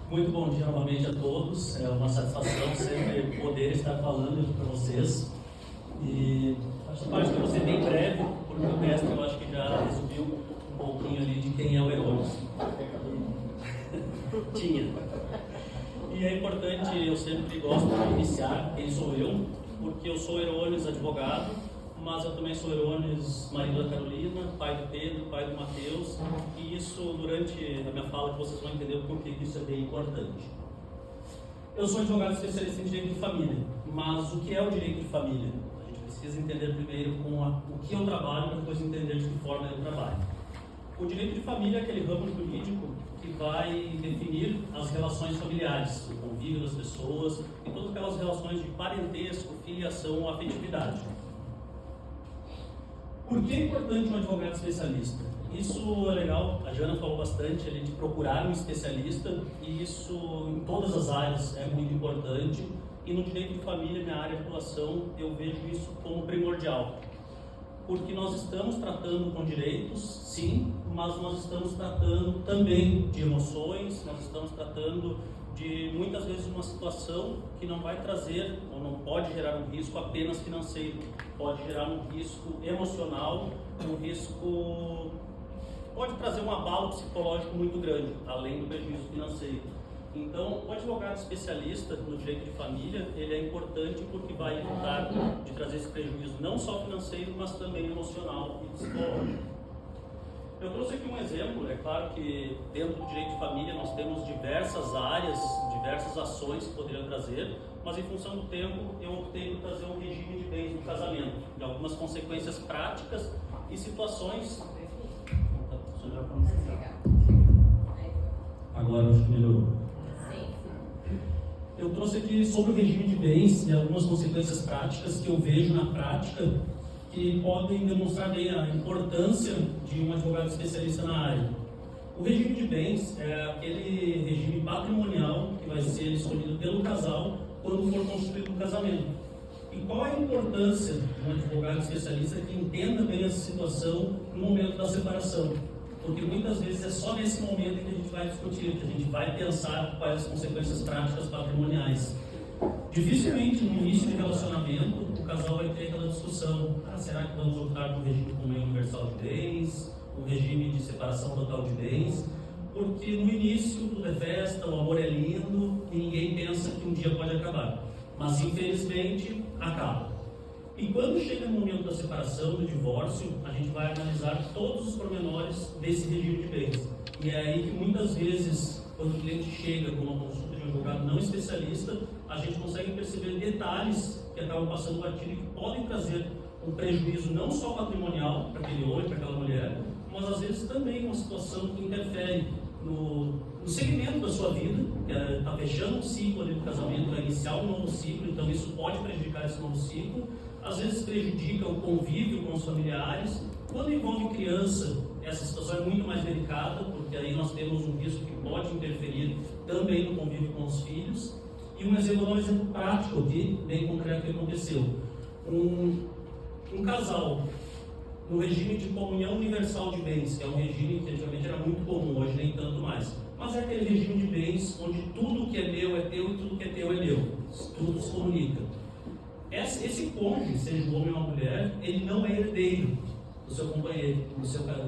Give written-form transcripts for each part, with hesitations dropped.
Muito bom dia novamente a todos. É uma satisfação sempre poder estar falando para vocês. E essa parte que eu vou ser bem breve, porque o mestre eu acho que já resumiu um pouquinho ali de quem é o Herodes. Tinha. E é importante, eu sempre gosto de iniciar quem sou eu, porque eu sou Herodes advogado, mas eu também sou Herodes marido da Carolina, pai do Pedro, pai do Mateus, e isso durante a minha fala que vocês vão entender o porquê que isso é bem importante. Eu sou advogado especialista em direito de família, mas o que é o direito de família? A gente precisa entender primeiro o que eu trabalho para depois entender de que forma eu trabalho. O direito de família é aquele ramo jurídico que vai definir as relações familiares, o convívio das pessoas e todas aquelas relações de parentesco, filiação ou afetividade. Por que é importante um advogado especialista? Isso é legal, a Jana falou bastante ali de procurar um especialista, e isso em todas as áreas é muito importante, e no direito de família, minha área de atuação, eu vejo isso como primordial. Porque nós estamos tratando com direitos, sim, mas nós estamos tratando também de emoções, nós estamos tratando de muitas vezes uma situação que não vai trazer ou não pode gerar um risco apenas financeiro, pode gerar um risco emocional, um risco pode trazer um abalo psicológico muito grande, além do prejuízo financeiro. Então, o advogado especialista no direito de família, ele é importante porque vai evitar de trazer esse prejuízo não só financeiro, mas também emocional e psicológico. Eu trouxe aqui um exemplo, é claro que dentro do direito de família nós temos diversas áreas, diversas ações que poderiam trazer, mas em função do tempo eu optei por trazer um regime de bens no casamento, de algumas consequências práticas e situações... Agora acho que melhorou. Eu trouxe aqui sobre o regime de bens e algumas consequências práticas que eu vejo na prática que podem demonstrar bem a importância de um advogado especialista na área. O regime de bens é aquele regime patrimonial que vai ser escolhido pelo casal quando for constituído o casamento. E qual é a importância de um advogado especialista que entenda bem essa situação no momento da separação? Porque muitas vezes é só nesse momento que a gente vai discutir, que a gente vai pensar quais as consequências práticas patrimoniais. Dificilmente no início de relacionamento o casal vai ter aquela discussão: será que vamos optar por um regime comum universal de bens, um regime de separação total de bens? Porque no início tudo é festa, o amor é lindo e ninguém pensa que um dia pode acabar. Mas infelizmente acaba. E quando chega no momento da separação, do divórcio, a gente vai analisar todos os pormenores desse regime de bens. E é aí que muitas vezes, quando o cliente chega com uma consulta de um advogado não especialista, a gente consegue perceber detalhes que acabam passando batido e que podem trazer um prejuízo não só patrimonial para aquele homem, para aquela mulher, mas às vezes também uma situação que interfere no segmento da sua vida, que está fechando um ciclo ali do casamento, vai iniciar um novo ciclo, então isso pode prejudicar esse novo ciclo. Às vezes prejudica o convívio com os familiares. Quando envolve criança, essa situação é muito mais delicada, porque aí nós temos um risco que pode interferir também no convívio com os filhos. E um exemplo prático aqui, bem concreto, que aconteceu. Um casal, no regime de comunhão universal de bens, que é um regime que antigamente era muito comum, hoje nem tanto mais. Mas é aquele regime de bens onde tudo que é meu é teu e tudo que é teu é meu. Tudo se comunica. Esse cônjuge, seja um homem ou uma mulher, ele não é herdeiro do seu companheiro, do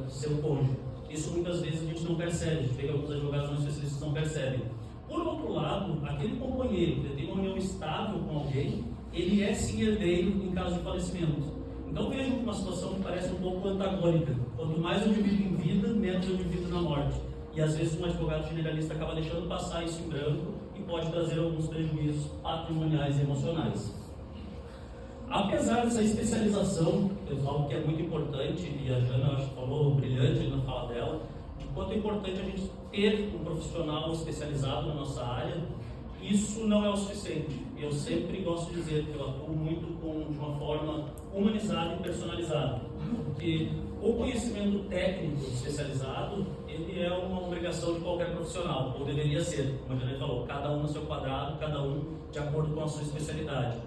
seu cônjuge. Isso muitas vezes a gente não percebe, a gente vê que alguns advogados não especialistas não percebem. Por outro lado, aquele companheiro que tem uma união estável com alguém, ele é sim herdeiro em caso de falecimento. Então vejam uma situação que parece um pouco antagônica. Quanto mais eu divido em vida, menos eu divido na morte. E às vezes um advogado generalista acaba deixando passar isso em branco e pode trazer alguns prejuízos patrimoniais e emocionais. Apesar dessa especialização, eu falo que é muito importante, e a Jana acho que falou brilhante na fala dela, de quanto é importante a gente ter um profissional especializado na nossa área, isso não é o suficiente. Eu sempre gosto de dizer que eu atuo muito de uma forma humanizada e personalizada, porque o conhecimento técnico especializado, ele é uma obrigação de qualquer profissional, ou deveria ser, como a Jana falou, cada um no seu quadrado, cada um de acordo com a sua especialidade.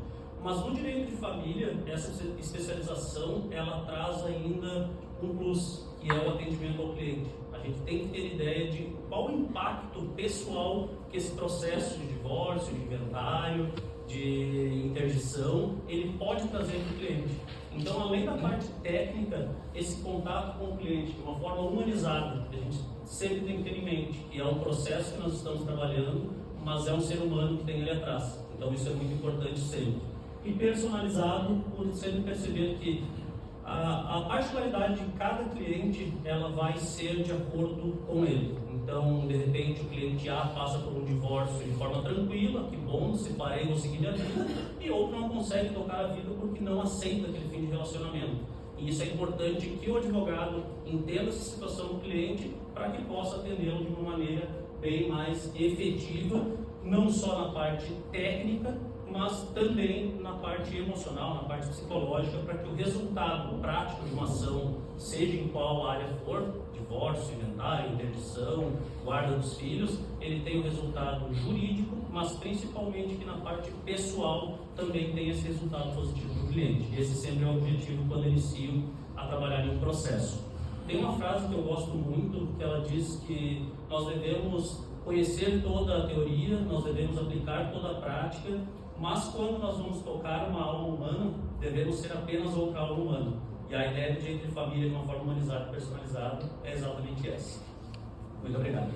Mas no direito de família, essa especialização, ela traz ainda um plus, que é o atendimento ao cliente. A gente tem que ter ideia de qual o impacto pessoal que esse processo de divórcio, de inventário, de interdição, ele pode trazer para o cliente. Então, além da parte técnica, esse contato com o cliente de uma forma humanizada, a gente sempre tem que ter em mente que é um processo que nós estamos trabalhando, mas é um ser humano que tem ali atrás. Então, isso é muito importante sempre. E personalizado, por sempre perceber que a particularidade de cada cliente, ela vai ser de acordo com ele. Então, de repente, o cliente A passa por um divórcio de forma tranquila, que bom, separei, vou seguir a vida, e outro não consegue tocar a vida porque não aceita aquele fim de relacionamento. E isso é importante que o advogado entenda essa situação do cliente para que possa atendê-lo de uma maneira bem mais efetiva, não só na parte técnica, mas também na parte emocional, na parte psicológica, para que o resultado prático de uma ação, seja em qual área for, divórcio, inventário, interdição, guarda dos filhos, ele tenha o resultado jurídico, mas principalmente que na parte pessoal também tenha esse resultado positivo para o cliente. Esse sempre é o objetivo quando inicio a trabalhar em um processo. Tem uma frase que eu gosto muito, que ela diz que nós devemos conhecer toda a teoria, nós devemos aplicar toda a prática, mas quando nós vamos tocar uma alma humana, devemos ser apenas outra alma humana. E a ideia de direito de família de uma forma humanizada e personalizada é exatamente essa. Muito obrigado.